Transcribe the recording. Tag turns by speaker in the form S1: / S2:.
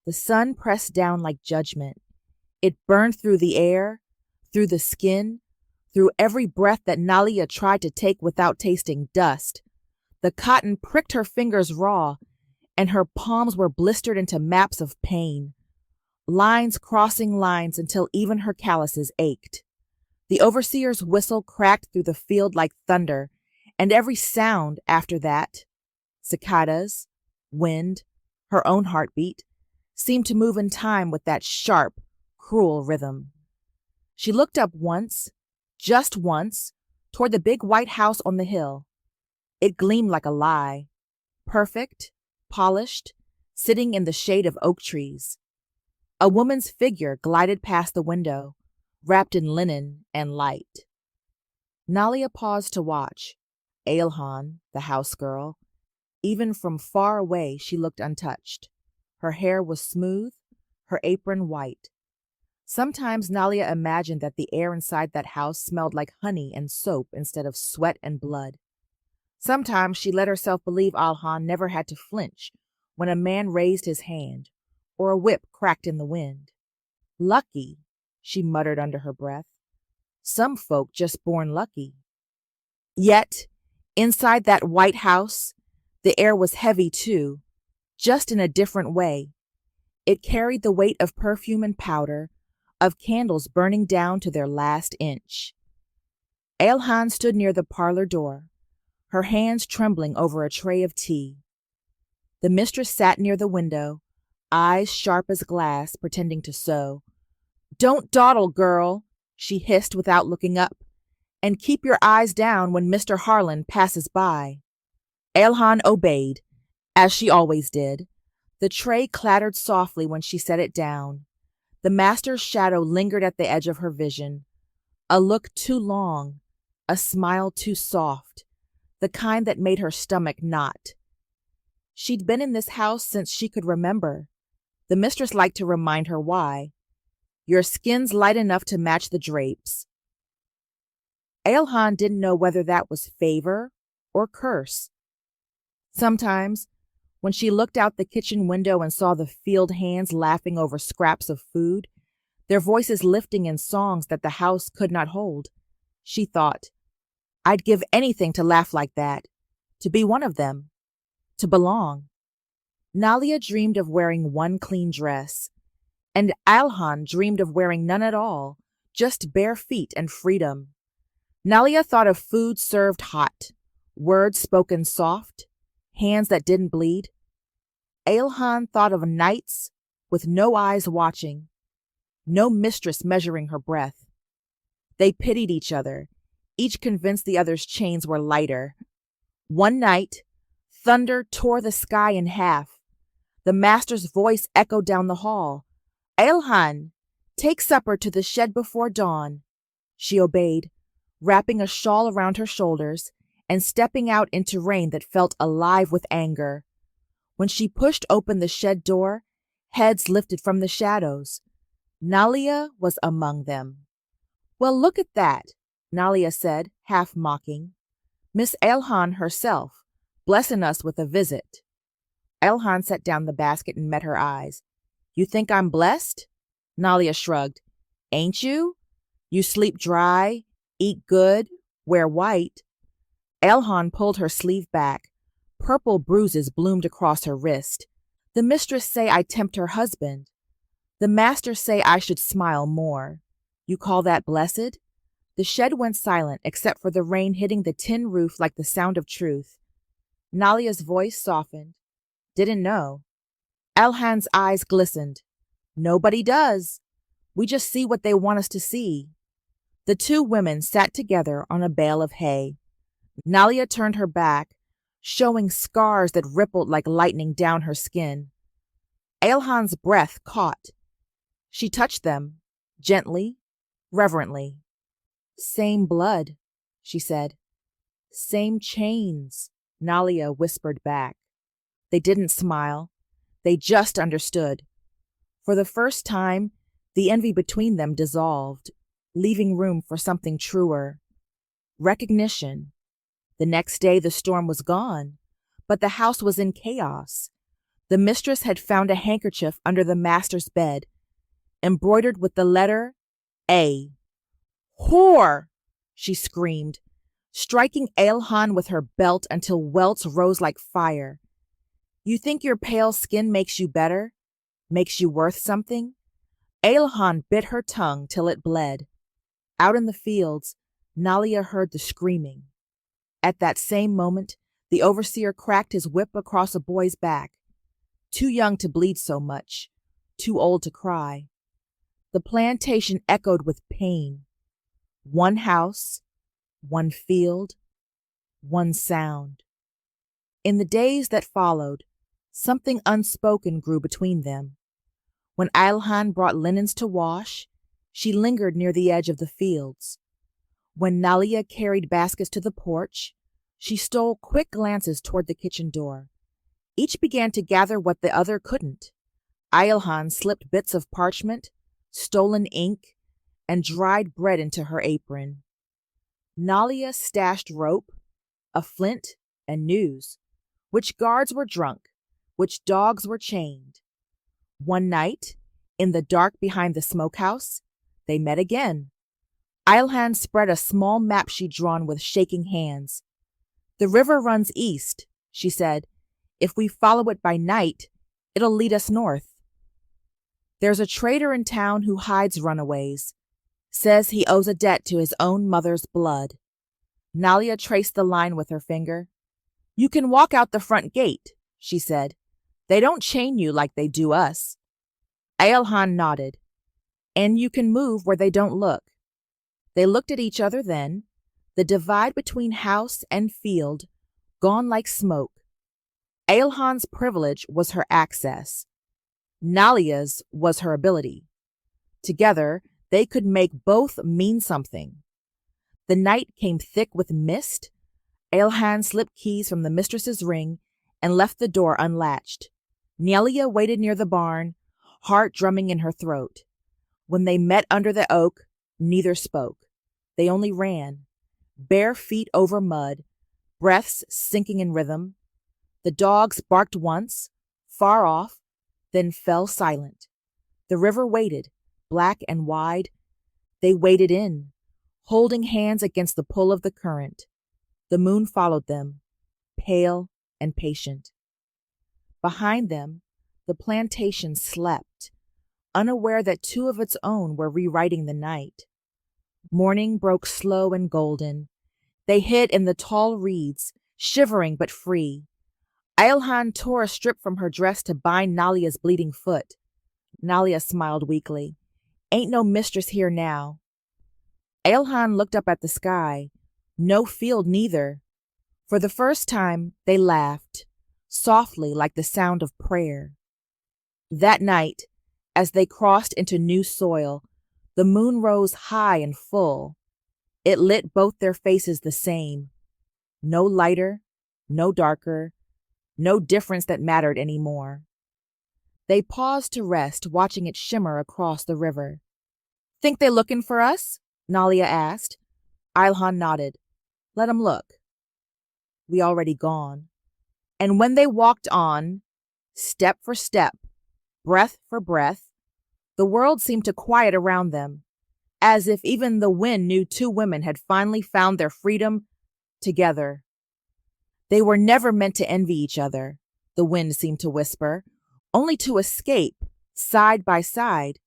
S1: The sun pressed down like judgment. It burned through the air, through the skin, through every breath that Nalia tried to take without tasting dust. The cotton pricked her fingers raw, and her palms were blistered into maps of pain, lines crossing lines until even her calluses ached. The overseer's whistle cracked through the field like thunder, and every sound after that, cicadas, wind, her own heartbeat, seemed to move in time with that sharp, cruel rhythm. She looked up once, just once, toward the big white house on the hill. It gleamed like a lie, perfect, polished, sitting in the shade of oak trees. A woman's figure glided past the window, wrapped in linen and light. Nalia paused to watch. Ailhan, the house girl. Even from far away she looked untouched. Her hair was smooth, her apron white. Sometimes Nalia imagined that the air inside that house smelled like honey and soap instead of sweat and blood. Sometimes she let herself believe Alhan never had to flinch when a man raised his hand or a whip cracked in the wind. Lucky, she muttered under her breath. Some folk just born lucky. Yet, inside that white house, the air was heavy too, just in a different way. It carried the weight of perfume and powder, of candles burning down to their last inch. Ailhan stood near the parlor door, her hands trembling over a tray of tea. The mistress sat near the window, eyes sharp as glass, pretending to sew. "Don't dawdle, girl," she hissed without looking up, "and keep your eyes down when Mr. Harlan passes by." Ailhan obeyed, as she always did. The tray clattered softly when she set it down. The master's shadow lingered at the edge of her vision, a look too long, a smile too soft, the kind that made her stomach knot. She'd been in this house since she could remember. The mistress liked to remind her why. Your skin's light enough to match the drapes. Ailhan didn't know whether that was favor or curse. Sometimes, when she looked out the kitchen window and saw the field hands laughing over scraps of food, their voices lifting in songs that the house could not hold, she thought, I'd give anything to laugh like that, to be one of them, to belong. Nalia dreamed of wearing one clean dress, and Ailhan dreamed of wearing none at all, just bare feet and freedom. Nalia thought of food served hot, words spoken soft, hands that didn't bleed. Ailhan thought of nights with no eyes watching, no mistress measuring her breath. They pitied each other, each convinced the other's chains were lighter. One night, thunder tore the sky in half. The master's voice echoed down the hall. Ailhan, take supper to the shed before dawn. She obeyed, wrapping a shawl around her shoulders and stepping out into rain that felt alive with anger. When she pushed open the shed door, heads lifted from the shadows. Nalia was among them. Well, look at that, Nalia said, half mocking. Miss Ailhan herself, blessing us with a visit. Ailhan set down the basket and met her eyes. You think I'm blessed? Nalia shrugged. Ain't you? You sleep dry, eat good, wear white. Ailhan pulled her sleeve back. Purple bruises bloomed across her wrist. The mistress say I tempt her husband. The master say I should smile more. You call that blessed? The shed went silent except for the rain hitting the tin roof like the sound of truth. Nalia's voice softened. Didn't know. Ailhan's eyes glistened. Nobody does. We just see what they want us to see. The two women sat together on a bale of hay. Nalia turned her back, showing scars that rippled like lightning down her skin. Ailhan's breath caught. She touched them, gently, reverently. Same blood, she said. Same chains, Nalia whispered back. They didn't smile. They just understood. For the first time, the envy between them dissolved, leaving room for something truer. Recognition. The next day the storm was gone, but the house was in chaos. The mistress had found a handkerchief under the master's bed, embroidered with the letter A. "Whore!" she screamed, striking Eilhan with her belt until welts rose like fire. "You think your pale skin makes you better? Makes you worth something?" Eilhan bit her tongue till it bled. Out in the fields, Nalia heard the screaming. At that same moment, the overseer cracked his whip across a boy's back. Too young to bleed so much, too old to cry. The plantation echoed with pain. One house, one field, one sound. In the days that followed, something unspoken grew between them. When Eilhan brought linens to wash, she lingered near the edge of the fields. When Nalia carried baskets to the porch, she stole quick glances toward the kitchen door. Each began to gather what the other couldn't. Eilhan slipped bits of parchment, stolen ink, and dried bread into her apron. Nalia stashed rope, a flint, and news. Which guards were drunk, which dogs were chained. One night, in the dark behind the smokehouse, they met again. Eilhan spread a small map she'd drawn with shaking hands. "The river runs east," she said. "If we follow it by night, it'll lead us north. There's a trader in town who hides runaways. Says he owes a debt to his own mother's blood." Nalia traced the line with her finger. "You can walk out the front gate," she said. "They don't chain you like they do us." Eilhan nodded. "And you can move where they don't look." They looked at each other then, the divide between house and field gone like smoke. Eilhan's privilege was her access. Nalia's was her ability. Together, they could make both mean something. The night came thick with mist. Eilhan slipped keys from the mistress's ring and left the door unlatched. Nalia waited near the barn, heart drumming in her throat. When they met under the oak, neither spoke. They only ran, bare feet over mud, breaths sinking in rhythm. The dogs barked once, far off, then fell silent. The river waited, black and wide. They waded in, holding hands against the pull of the current. The moon followed them, pale and patient. Behind them, the plantation slept, unaware that two of its own were rewriting the night. Morning broke slow and golden. They hid in the tall reeds, shivering but free. Eilhan tore a strip from her dress to bind Nalia's bleeding foot. Nalia smiled weakly. "Ain't no mistress here now." Eilhan looked up at the sky. No field neither. For the first time, they laughed, softly like the sound of prayer. That night, as they crossed into new soil, the moon rose high and full. It lit both their faces the same. No lighter, no darker, no difference that mattered any more. They paused to rest, watching it shimmer across the river. "Think they looking for us?" Nalia asked. Eilhan nodded. "Let 'em look. We already gone." And when they walked on, step for step, breath for breath, the world seemed to quiet around them, as if even the wind knew two women had finally found their freedom together. They were never meant to envy each other, the wind seemed to whisper, only to escape, side by side.